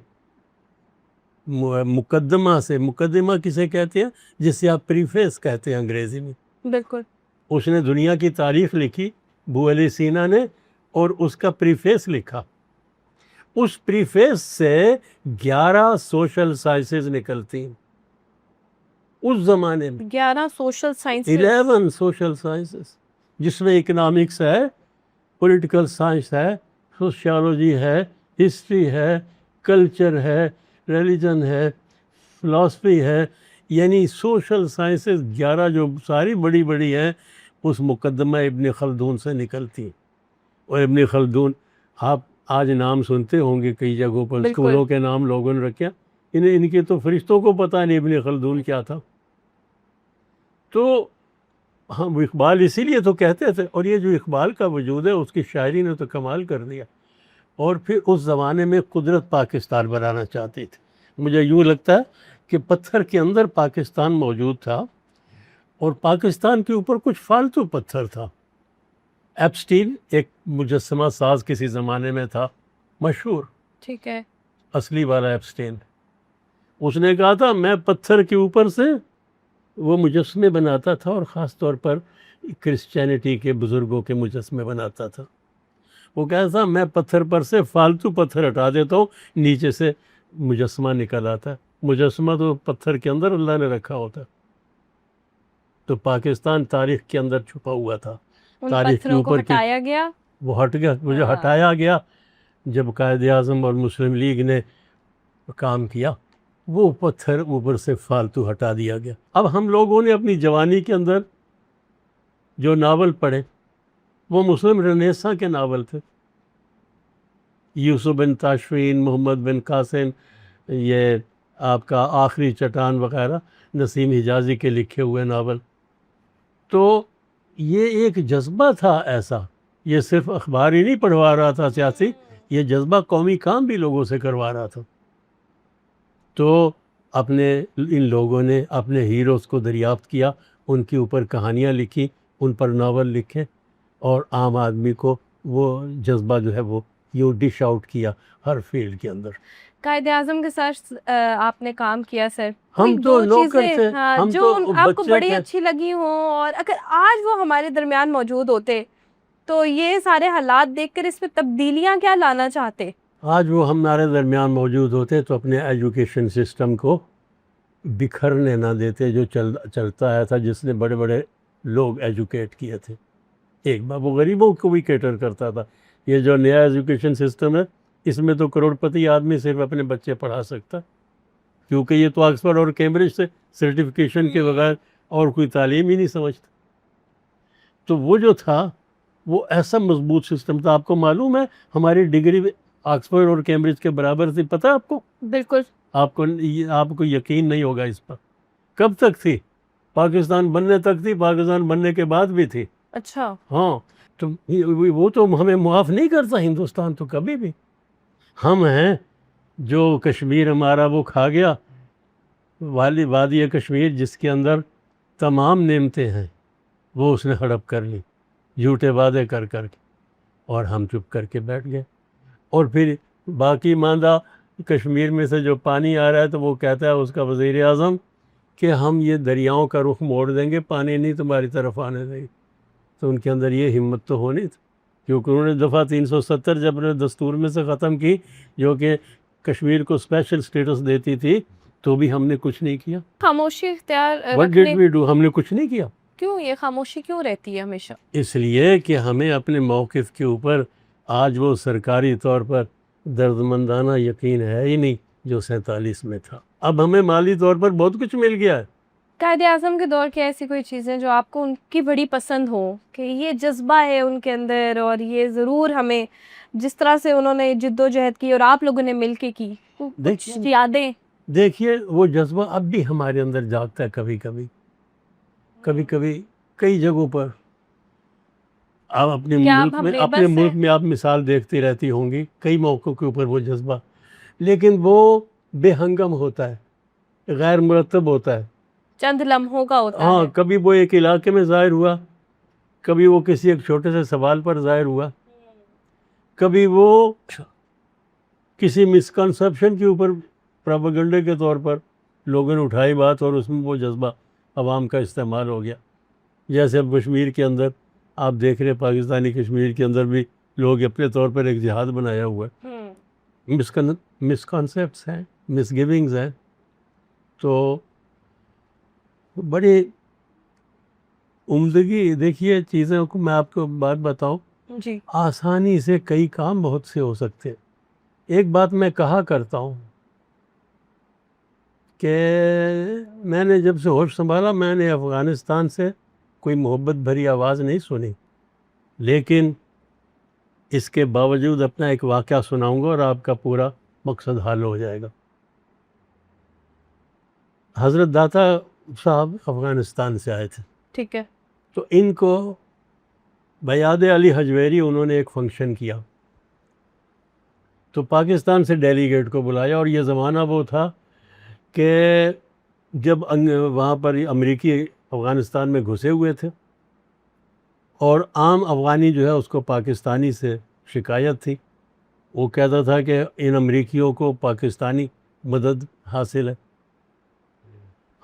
مقدمہ سے، مقدمہ کسے کہتے ہیں؟ جس سے آپ پریفیس کہتے ہیں انگریزی میں. بالکل. اس نے دنیا کی تاریخ لکھی ابو علی سینا نے، اور اس کا پریفیس لکھا. اس پریفیس سے 11 سوشل سائنسز نکلتی ہیں اس زمانے میں. 11 سوشل سائنس. 11 سوشل سائنسز، جس میں اکنامکس ہے، پولیٹیکل سائنس ہے، سوشیالوجی ہے، ہسٹری ہے، کلچر ہے، ریلیجن ہے، فلاسفی ہے. یعنی سوشل سائنسز 11 جو ساری بڑی بڑی ہیں اس مقدمہ ابن خلدون سے نکلتی ہیں. اور ابن خلدون آپ آج نام سنتے ہوں گے کئی جگہوں پر، اسکولوں کے نام لوگوں نے رکھے، ان کے تو فرشتوں کو پتہ نہیں ابن خلدون کیا تھا. تو ہم اقبال اسی لیے تو کہتے تھے، اور یہ جو اقبال کا وجود ہے اس کی شاعری نے تو کمال کر دیا. اور پھر اس زمانے میں قدرت پاکستان بنانا چاہتی تھی. مجھے یوں لگتا ہے کہ پتھر کے اندر پاکستان موجود تھا، اور پاکستان کے اوپر کچھ فالتو پتھر تھا. ایپسٹین ایک مجسمہ ساز کسی زمانے میں تھا مشہور، ٹھیک ہے، اصلی والا ایپسٹین. اس نے کہا تھا میں پتھر کے اوپر سے وہ مجسمے بناتا تھا، اور خاص طور پر کرسچینٹی کے بزرگوں کے مجسمے بناتا تھا. وہ کہتا تھا میں پتھر پر سے فالتو پتھر ہٹا دیتا ہوں، نیچے سے مجسمہ نکل آتا ہے. مجسمہ تو پتھر کے اندر اللہ نے رکھا ہوتا. تو پاکستان تاریخ کے اندر چھپا ہوا تھا، تاریخ کے اوپر ہٹایا گیا، وہ ہٹ گیا. مجھے ہٹایا گیا جب قائد اعظم اور مسلم لیگ نے کام کیا، وہ پتھر اوپر سے فالتو ہٹا دیا گیا. اب ہم لوگوں نے اپنی جوانی کے اندر جو ناول پڑھے وہ مسلم رنیساں کے ناول تھے. یوسف بن تاشفین، محمد بن قاسم، یہ آپ کا آخری چٹان وغیرہ، نسیم حجازی کے لکھے ہوئے ناول. تو یہ ایک جذبہ تھا ایسا، یہ صرف اخبار ہی نہیں پڑھوا رہا تھا سیاسی، یہ جذبہ قومی کام بھی لوگوں سے کروا رہا تھا. تو ان لوگوں نے اپنے ہیروز کو دریافت کیا، ان کے اوپر کہانیاں لکھی، ان پر ناول لکھے، اور عام آدمی کو وہ جذبہ جو ہے وہ یوں ڈش آؤٹ کیا ہر فیلڈ کے اندر. قائد اعظم کے ساتھ آپ نے کام کیا سر، ہم تو نوکر تھے، ہم جو تو آپ کو بچے بڑی تھے. اچھی لگی ہوں، اور اگر آج وہ ہمارے درمیان موجود ہوتے تو یہ سارے حالات دیکھ کر اس میں تبدیلیاں کیا لانا چاہتے؟ آج وہ ہمارے درمیان موجود ہوتے تو اپنے ایجوکیشن سسٹم کو بکھرنے نہ دیتے جو چلتا آیا تھا، جس نے بڑے بڑے لوگ ایجوکیٹ کیے تھے. ایک بار وہ غریبوں کو بھی کیٹر کرتا تھا. یہ جو نیا ایجوکیشن سسٹم ہے اس میں تو کروڑپتی آدمی صرف اپنے بچے پڑھا سکتا، کیونکہ یہ تو آکسفورڈ اور کیمبرج سے سرٹیفکیشن کے بغیر اور کوئی تعلیم ہی نہیں سمجھتا. تو وہ جو تھا وہ ایسا مضبوط سسٹم تھا. آپ کو معلوم ہے ہماری ڈگری آکسفورڈ اور کیمبرج کے برابر تھی، پتہ ہے آپ کو؟ بالکل. آپ کو یقین نہیں ہوگا اس پر. کب تک تھی؟ پاکستان بننے تک تھی، پاکستان بننے کے بعد بھی تھی. اچھا. ہاں، تو وہ تو ہمیں معاف نہیں کرتا ہندوستان تو کبھی بھی. ہم ہیں جو کشمیر ہمارا وہ کھا گیا، وادی کشمیر جس کے اندر تمام نعمتیں ہیں وہ اس نے ہڑپ کر لی جھوٹے وعدے کر کے، اور ہم چپ کر کے بیٹھ گئے. اور پھر باقی ماندہ کشمیر میں سے جو پانی آ رہا ہے تو وہ کہتا ہے اس کا وزیر اعظم کہ ہم یہ دریاؤں کا رخ موڑ دیں گے، پانی نہیں تمہاری طرف آنے دیں گے. تو ان کے اندر یہ ہمت تو ہونی تھی، کیونکہ انہوں نے دفعہ 370 جب انہوں نے دستور میں سے ختم کی جو کہ کشمیر کو اسپیشل سٹیٹس دیتی تھی، تو بھی ہم نے کچھ نہیں کیا. خاموشی اختیار What did we do؟ ہم نے کچھ نہیں کیا. کیوں یہ خاموشی کیوں رہتی ہے ہمیشہ؟ اس لیے کہ ہمیں اپنے موقف کے اوپر آج وہ سرکاری طور پر دردمندانہ یقین ہے ہی نہیں جو 47 میں تھا. اب ہمیں مالی طور پر بہت کچھ مل گیا ہے، قائد اعظم کے دور کی ایسی کوئی چیزیں جو آپ کو ان کی بڑی پسند ہو کہ یہ جذبہ ہے ان کے اندر اور یہ ضرور ہمیں جس طرح سے انہوں نے جد و جہد کی اور آپ لوگوں نے مل کے کی کچھ یادیں؟ دیکھیے وہ جذبہ اب بھی ہمارے اندر جاگتا ہے کبھی کبھی کئی جگہوں پر. آپ اپنے ملک میں آپ مثال دیکھتی رہتی ہوں گی کئی موقعوں کے اوپر وہ جذبہ، لیکن وہ بے ہنگم ہوتا ہے، غیر مرتب ہوتا ہے، چند لمحوں کا ہوتا ہے. ہاں کبھی وہ ایک علاقے میں ظاہر ہوا، کبھی وہ کسی ایک چھوٹے سے سوال پر ظاہر ہوا، کبھی وہ کسی مسکنسیپشن کے اوپر پروپیگنڈے کے طور پر لوگوں نے اٹھائی بات اور اس میں وہ جذبہ عوام کا استعمال ہو گیا. جیسے اب کشمیر کے اندر آپ دیکھ رہے پاکستانی کشمیر کے اندر بھی لوگ اپنے طور پر ایک جہاد بنایا ہوا ہے، مسکنسیپٹس ہیں، مس گیونگز ہیں. تو بڑی عمدگی دیکھیے چیزوں کو. میں آپ کو بات بتاؤں، جی آسانی سے کئی کام بہت سے ہو سکتے. ایک بات میں کہا کرتا ہوں کہ میں نے جب سے ہوش سنبھالا میں نے افغانستان سے کوئی محبت بھری آواز نہیں سنی، لیکن اس کے باوجود اپنا ایک واقعہ سناؤں گا اور آپ کا پورا مقصد حل ہو جائے گا. حضرت داتا صاحب افغانستان سے آئے تھے، ٹھیک ہے. تو ان کو بیاد علی حجویری انہوں نے ایک فنکشن کیا تو پاکستان سے ڈیلیگیٹ کو بلایا، اور یہ زمانہ وہ تھا کہ جب وہاں پر امریکی افغانستان میں گھسے ہوئے تھے اور عام افغانی جو ہے اس کو پاکستانی سے شکایت تھی. وہ کہتا تھا کہ ان امریکیوں کو پاکستانی مدد حاصل ہے.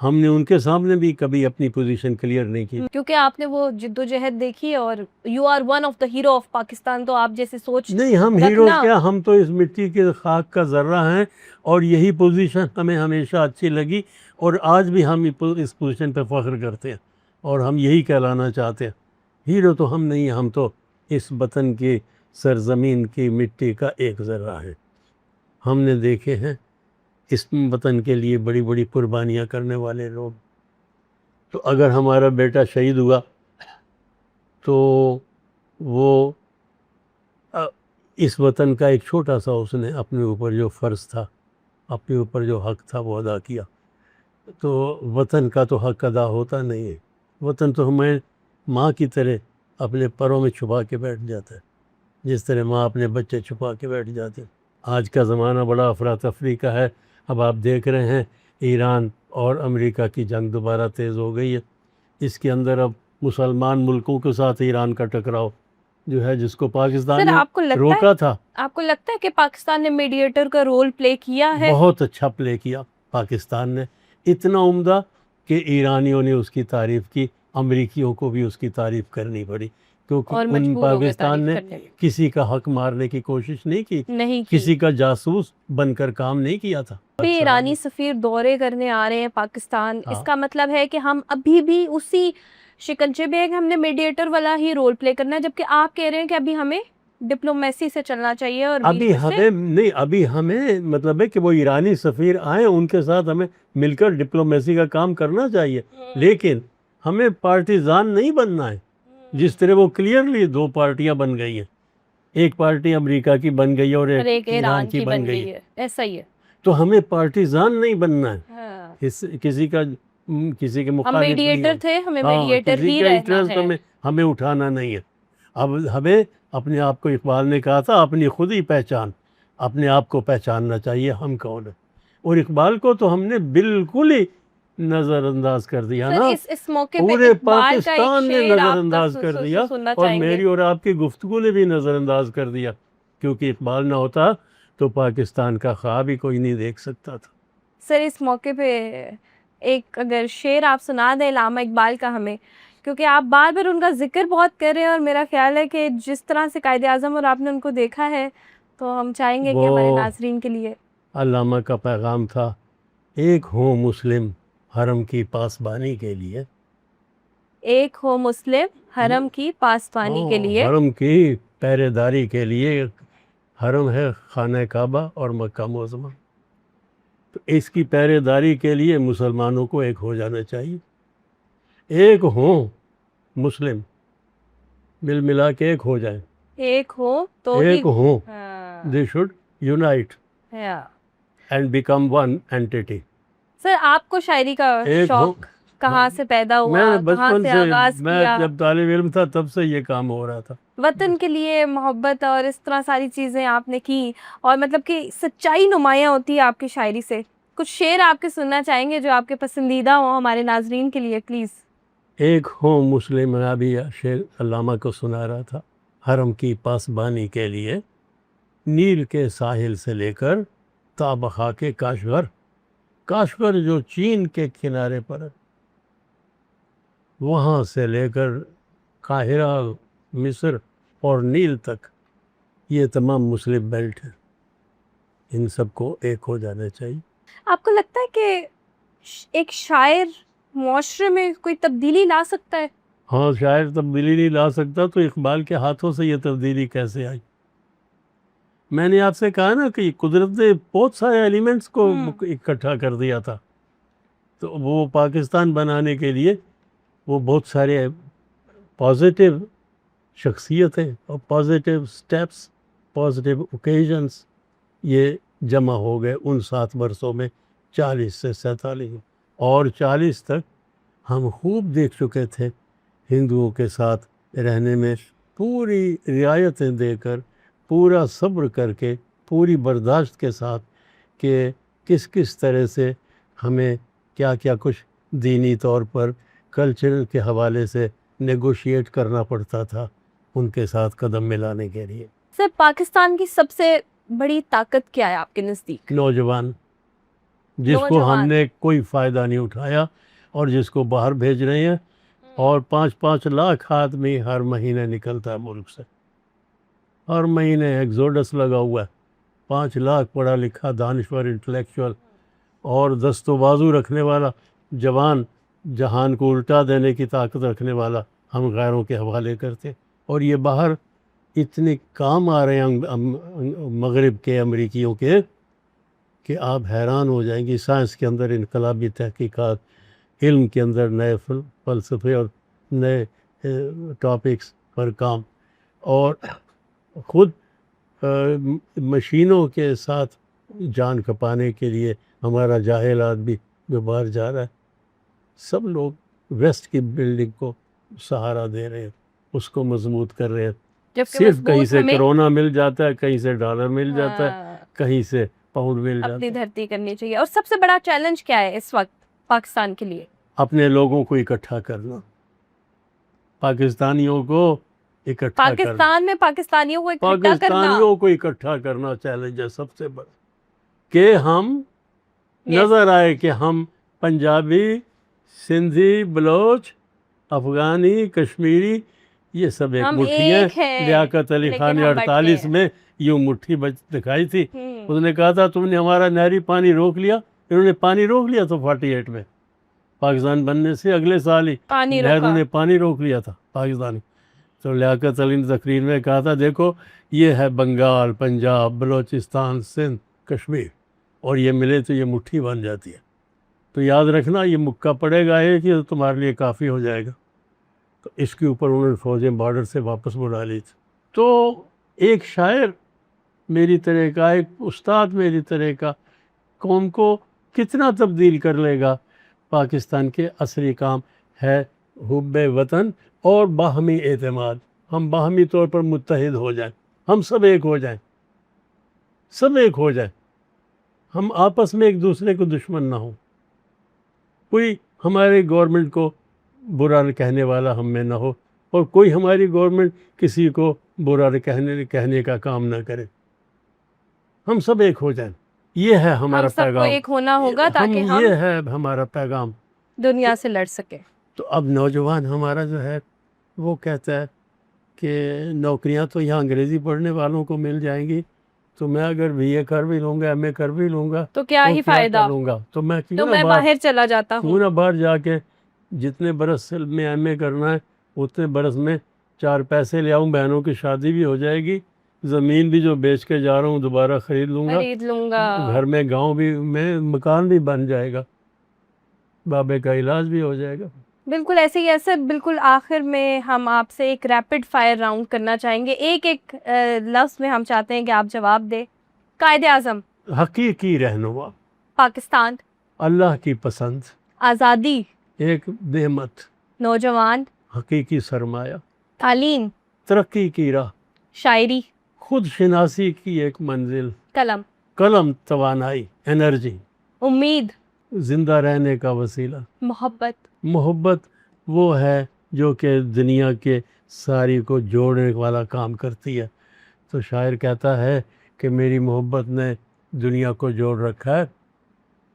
ہم نے ان کے سامنے بھی کبھی اپنی پوزیشن کلیئر نہیں کی، کیونکہ آپ نے وہ جد و جہد دیکھی اور you are one of the hero of Pakistan. تو آپ جیسے سوچ نہیں ہم ہیروز کیا، ہم تو اس مٹی کے خاک کا ذرہ ہیں اور یہی پوزیشن ہمیں ہمیشہ اچھی لگی اور آج بھی ہم اس پوزیشن پہ فخر کرتے ہیں اور ہم یہی کہلانا چاہتے ہیں. ہیرو تو ہم نہیں ہیں، ہم تو اس وطن کی سرزمین کی مٹی کا ایک ذرہ ہے. ہم نے دیکھے ہیں اس وطن کے لیے بڑی بڑی قربانیاں کرنے والے لوگ. تو اگر ہمارا بیٹا شہید ہوا تو وہ اس وطن کا ایک چھوٹا سا اس نے اپنے اوپر جو فرض تھا، اپنے اوپر جو حق تھا وہ ادا کیا. تو وطن کا تو حق ادا ہوتا نہیں ہے. وطن تو ہمیں ماں کی طرح اپنے پروں میں چھپا کے بیٹھ جاتا ہے، جس طرح ماں اپنے بچے چھپا کے بیٹھ جاتے ہیں. آج کا زمانہ بڑا افراتفری کا ہے. اب آپ دیکھ رہے ہیں ایران اور امریکہ کی جنگ دوبارہ تیز ہو گئی ہے. اس کے اندر اب مسلمان ملکوں کے ساتھ ایران کا ٹکراؤ جو ہے، جس کو پاکستان نے روکا تھا. آپ کو لگتا ہے کہ پاکستان نے میڈیٹر کا رول پلے کیا ہے؟ بہت اچھا پلے کیا پاکستان نے، اتنا عمدہ کہ ایرانیوں نے اس کی تعریف کی، امریکیوں کو بھی اس کی تعریف کرنی پڑی، کیونکہ ان پاکستان نے کسی کا حق مارنے کی کوشش نہیں کی، کسی کا جاسوس بن کر کام نہیں کیا تھا. ایرانی سفیر دورے کرنے آ رہے ہیں پاکستان، اس کا مطلب ہے کہ ہم ابھی بھی اسی شکنجے میں ہے کہ ہم نے میڈیٹر والا ہی رول پلے کرنا ہے، جبکہ آپ کہہ رہے ہیں کہ ابھی ہمیں ڈپلومیسی سے چلنا چاہیے. اور ابھی ہمیں مطلب ہے کہ وہ ایرانی سفیر آئیں، ان کے ساتھ ہمیں مل کر ڈپلومیسی کا کام کرنا چاہیے، لیکن ہمیں پارٹیزان نہیں بننا ہے. جس طرح وہ کلیئرلی دو پارٹیاں بن گئی ہیں، ایک پارٹی امریکہ کی بن گئی اور ایک ایران کی بن گئی ہے. ایسا ہی ہے. تو ہمیں پارٹیزان نہیں بننا ہے، کسی کے مخالف ہم میڈیٹر تھے، ہمیں میڈیٹر ہی رہنا ہے، ہمیں اٹھانا نہیں ہے. اب ہمیں اپنے آپ کو، اقبال نے کہا تھا اپنی خود ہی پہچان، اپنے آپ کو پہچاننا چاہیے ہم کون ہیں. اور اقبال کو تو ہم نے بالکل ہی نظر انداز کر دیا نا، پورے پاکستان نے نظر انداز کر دیا اور میری اور آپ کی گفتگو نے بھی نظر انداز کر دیا، کیونکہ اقبال نہ ہوتا تو پاکستان کا خواب ہی کوئی نہیں دیکھ سکتا تھا. سر اس موقع پہ ایک اگر شعر آپ سنا دیں علامہ اقبال کا ہمیں، کیونکہ آپ بار بار ان کا ذکر بہت کر رہے ہیں اور میرا خیال ہے کہ جس طرح سے قائد اعظم اور آپ نے ان کو دیکھا ہے تو ہم چاہیں گے کہ ہمارے ناظرین کے لیے. علامہ کا پیغام تھا، ایک ہو مسلم حرم کی پاسبانی کے لیے، ایک ہو مسلم حرم کی پاسبانی کے لیے، حرم کی پہرے داری کے لیے. حرم ہے خانہ کعبہ اور مکہ معظمہ، تو اس کی پہرے داری کے لیے مسلمانوں کو ایک ہو جانا چاہیے. ایک ہوں مسلم، مل ملا کے ایک ہو جائیں، ایک ہو تو ایک ہوں، ہاں they should unite yeah. And become one entity. Sir آپ کو شاعری کا ایک ہو، شوق کہاں سے پیدا میں ہوا، کہاں بچپن سے سے، آغاز میں کیا؟ جب طالب علم تھا تب سے یہ کام ہو رہا تھا. وطن کے لیے محبت اور اس طرح ساری چیزیں آپ نے کی، اور مطلب کہ سچائی نمایاں ہوتی ہے آپ کی شاعری سے. کچھ شعر آپ کے سننا چاہیں گے جو آپ کے پسندیدہ ہوں ہمارے ناظرین کے لیے پلیز؟ ایک ہوں مسلم، میں ابھی شعر علامہ کو سنا رہا تھا. حرم کی پاسبانی کے لیے نیل کے ساحل سے لے کر تا بخاک کاشغر، کاشغر جو چین کے کنارے پر ہے، وہاں سے لے کر قاہرہ، مصر اور نیل تک، یہ تمام مسلم بیلٹ ہے. ان سب کو ایک ہو جانا چاہیے. آپ کو لگتا ہے کہ ایک شاعر معاشرے میں کوئی تبدیلی لا سکتا ہے؟ ہاں، شاعر تبدیلی نہیں لا سکتا تو اقبال کے ہاتھوں سے یہ تبدیلی کیسے آئی؟ میں نے آپ سے کہا نا کہ قدرت نے بہت سارے ایلیمنٹس کو اکٹھا کر دیا تھا، تو وہ پاکستان بنانے کے لیے وہ بہت سارے پازیٹیو شخصیتیں اور پازیٹیو سٹیپس، پازیٹیو اوکیزنس یہ جمع ہو گئے ان 7 برسوں میں، 40 سے 47، اور 40 تک ہم خوب دیکھ چکے تھے ہندوؤں کے ساتھ رہنے میں، پوری رعایتیں دے کر، پورا صبر کر کے، پوری برداشت کے ساتھ، کہ کس کس طرح سے ہمیں کیا کیا کچھ دینی طور پر، کلچر کے حوالے سے نیگوشیٹ کرنا پڑتا تھا ان کے ساتھ قدم ملانے کے لیے. سر پاکستان کی سب سے بڑی طاقت کیا ہے آپ کے نزدیک؟ نوجوان، جس کو ہم نے کوئی فائدہ نہیں اٹھایا اور جس کو باہر بھیج رہے ہیں، اور 5-5 لاکھ آدمی ہر مہینے نکلتا ہے ملک سے، ہر مہینے ایگزوڈس لگا ہوا ہے. 5 لاکھ پڑھا لکھا، دانشور، انٹلیکچوئل اور دست و بازو رکھنے والا جوان، جہان کو الٹا دینے کی طاقت رکھنے والا ہم غیروں کے حوالے کرتے، اور یہ باہر اتنے کام آ رہے ہیں مغرب کے امریکیوں کے کہ آپ حیران ہو جائیں گی. سائنس کے اندر انقلابی تحقیقات، علم کے اندر نئے فلسفے اور نئے ٹاپکس پر کام، اور خود مشینوں کے ساتھ جان کھپانے کے لیے ہمارا جاہل آدمی جو باہر جا رہا ہے، سب لوگ ویسٹ کی بلڈنگ کو سہارا دے رہے ہیں، اس کو مضبوط کر رہے ہیں. صرف کہیں سے کرونا مل جاتا ہے، کہیں سے ڈالر مل جاتا ہے، کہیں سے پاؤنڈ مل جاتا ہے. اپنی دھرتی کرنی چاہیے. اور سب سے بڑا چیلنج کیا ہے اس وقت پاکستان کے لیے؟ اپنے لوگوں کو اکٹھا کرنا، پاکستانیوں کو اکٹھا کرنا، پاکستان میں پاکستانیوں کو اکٹھا کرنا، پاکستانیوں کو اکٹھا کرنا چیلنج ہے سب سے بڑا. کہ ہم نظر آئے کہ ہم پنجابی، سندھی، بلوچ، افغانی، کشمیری، یہ سب ایک مٹھی ہیں. لیاقت علی خان نے 48 میں یوں مٹھی دکھائی تھی، اس نے کہا تھا تم نے ہمارا نہری پانی روک لیا. انہوں نے پانی روک لیا تھا 48 میں، پاکستان بننے سے اگلے سال ہی نہرو نے پانی روک لیا تھا پاکستانی. تو لیاقت علی نے تقریر میں کہا تھا دیکھو یہ ہے بنگال، پنجاب، بلوچستان، سندھ، کشمیر، اور یہ ملے تو یہ مٹھی بن جاتی ہے. تو یاد رکھنا یہ مکہ پڑے گا ایک ہی، تمہارے لیے کافی ہو جائے گا. تو اس کے اوپر انہوں نے فوجیں بارڈر سے واپس بلا لی تھی. تو ایک شاعر میری طرح کا، ایک استاد میری طرح کا، قوم کو کتنا تبدیل کر لے گا؟ پاکستان کے عصری کام ہے حب وطن اور باہمی اعتماد. ہم باہمی طور پر متحد ہو جائیں، ہم سب ایک ہو جائیں، سب ایک ہو جائیں، ہم آپس میں ایک دوسرے کو دشمن نہ ہوں. کوئی ہمارے گورنمنٹ کو برا کہنے والا ہم میں نہ ہو، اور کوئی ہماری گورنمنٹ کسی کو برا کہنے کا کام نہ کرے. ہم سب ایک ہو جائیں، یہ ہے ہمارا پیغام. ہم سب کو ایک ہونا ہوگا تاکہ ہم یہ ہے ہمارا پیغام، دنیا سے لڑ سکیں. تو اب نوجوان ہمارا جو ہے وہ کہتا ہے کہ نوکریاں تو یہاں انگریزی پڑھنے والوں کو مل جائیں گی، تو میں اگر بی اے کر بھی لوں گا، ایم اے کر بھی لوں گا، تو کیا ہی فائدہ، لوں گا؟ تو میں باہر چلا جاتا ہوں. کیوں نہ باہر جا کے جتنے برس میں ایم اے کرنا ہے اتنے برس میں 4 پیسے لے آؤں، بہنوں کی شادی بھی ہو جائے گی، زمین بھی جو بیچ کے جا رہا ہوں دوبارہ خرید لوں گا، گھر میں گاؤں بھی میں مکان بھی بن جائے گا، بابے کا علاج بھی ہو جائے گا. بالکل ایسے ہی ایسے بالکل آخر میں ہم آپ سے ایک ریپڈ فائر راؤنڈ کرنا چاہیں گے، ایک ایک لفظ میں ہم چاہتے ہیں کہ آپ جواب دیں۔ قائد اعظم، حقیقی رہنما، پاکستان، اللہ کی پسند، آزادی، ایک نعمت، نوجوان، حقیقی سرمایہ، تعلیم، ترقی کی راہ، شاعری، خود شناسی کی ایک منزل، قلم، قلم توانائی، انرجی، امید، زندہ رہنے کا وسیلہ، محبت، محبت وہ ہے جو کہ دنیا کے ساری کو جوڑنے والا کام کرتی ہے۔ تو شاعر کہتا ہے کہ میری محبت نے دنیا کو جوڑ رکھا ہے،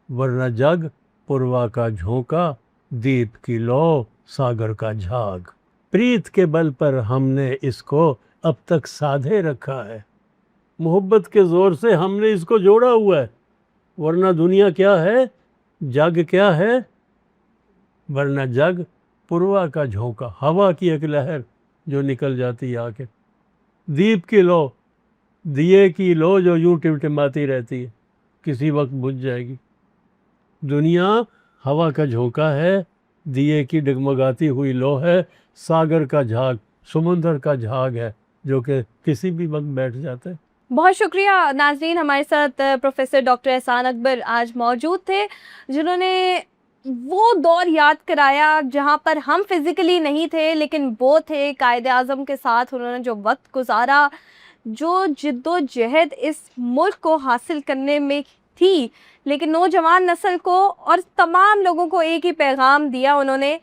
ورنہ جگ پروا کا جھونکا، دیپ کی لو ساگر کا جھاگ۔ پریت کے بل پر ہم نے اس کو اب تک سادھے رکھا ہے، محبت کے زور سے ہم نے اس کو جوڑا ہوا ہے، ورنہ دنیا کیا ہے، جگ کیا ہے، ورنہ جگ پروا کا جھونکا، ہوا کی ایک لہر جو نکل جاتی ہے آ کے، دیپ کی لو، دیے کی لو جو یوں ٹمٹماتی رہتی ہے، کسی وقت بجھ جائے گی۔ دنیا ہوا کا جھونکا ہے، دیے کی ڈگمگاتی ہوئی لو ہے، ساگر کا جھاگ، سمندر کا جھاگ ہے جو کہ کسی بھی وقت بیٹھ جاتا ہے۔ بہت شکریہ ناظرین، ہمارے ساتھ پروفیسر ڈاکٹر احسان اکبر آج موجود تھے، جنہوں نے وہ دور یاد کرایا جہاں پر ہم فزیکلی نہیں تھے لیکن وہ تھے قائد اعظم کے ساتھ، انہوں نے جو وقت گزارا، جو جد و جہد اس ملک کو حاصل کرنے میں تھی، لیکن نوجوان نسل کو اور تمام لوگوں کو ایک ہی پیغام دیا انہوں نے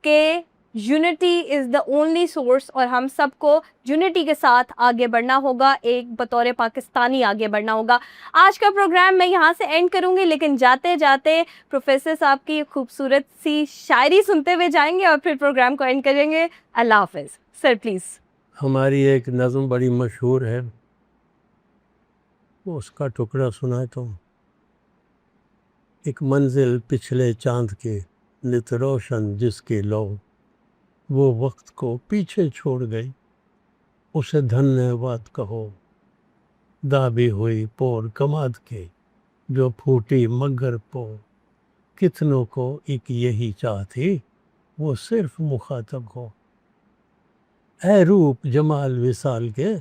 کہ unity is the only source, اور ہم سب کو یونٹی کے ساتھ آگے بڑھنا ہوگا، ایک بطور پاکستانی آگے بڑھنا ہوگا۔ آج کا پروگرام میں یہاں سے اینڈ کروں گی، لیکن جاتے جاتے پروفیسر صاحب کی خوبصورت سی شاعری سنتے ہوئے جائیں گے اور پھر پروگرام کو اینڈ کریں گے۔ اللہ حافظ۔ Sir please. ہماری ایک نظم بڑی مشہور ہے، وہ اس کا ٹکڑا سنائے تو۔ ایک منزل پچھلے چاند کے نت روشن جس کی لو، وہ وقت کو پیچھے چھوڑ گئی، اسے دھنیہ واد کہو۔ دابی ہوئی پور کماد کے جو پھوٹی مگر پو، کتنوں کو ایک یہی چاہ تھی وہ صرف مخاطب ہو۔ اے روپ جمال وصال کے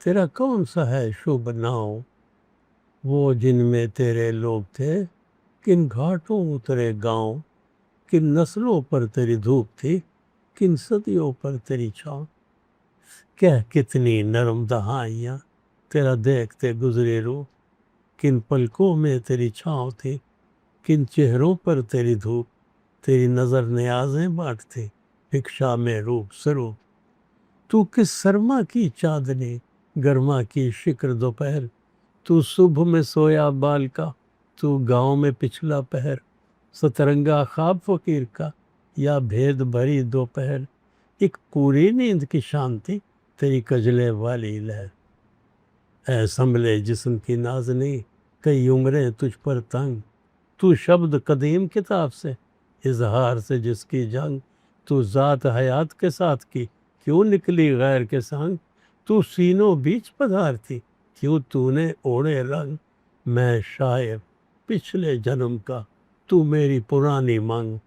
تیرا کون سا ہے شبھ ناؤ، وہ جن میں تیرے لوگ تھے کن گھاٹوں اترے گاؤں، کن نسلوں پر تیری دھوپ تھی کن صدیوں پر تیری چھاؤں۔ کہہ کتنی نرم دہائیاں تیرا دیکھتے گزرے رو، کن پلکوں میں تیری چھاؤں تھی کن چہروں پر تیری دھوپ، تیری نظر نیازیں بانٹتی بھکشا میں روپ سروپ۔ تو کس سرما کی چاندنی گرما کی شکر دوپہر، تو صبح میں سویا بال کا تو گاؤں میں پچھلا پہر، سترنگا خواب فقیر کا یا بھید بھری دوپہر، ایک پوری نیند کی شانتی تیری کجلے والی لہر۔ اے سنبھلے جسم کی نازنی کئی عمریں تجھ پر تنگ، تو شبد قدیم کتاب سے اظہار سے جس کی جنگ، تو ذات حیات کے ساتھ کی کیوں نکلی غیر کے سنگ، تو سینوں بیچ پدھار تھی کیوں تو نے اوڑے رنگ۔ میں شاعر پچھلے جنم کا تو میری پرانی منگ،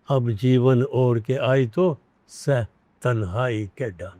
اب جیون اوڑھ کے آئی تو سہ تنہائی کے ڈنگ۔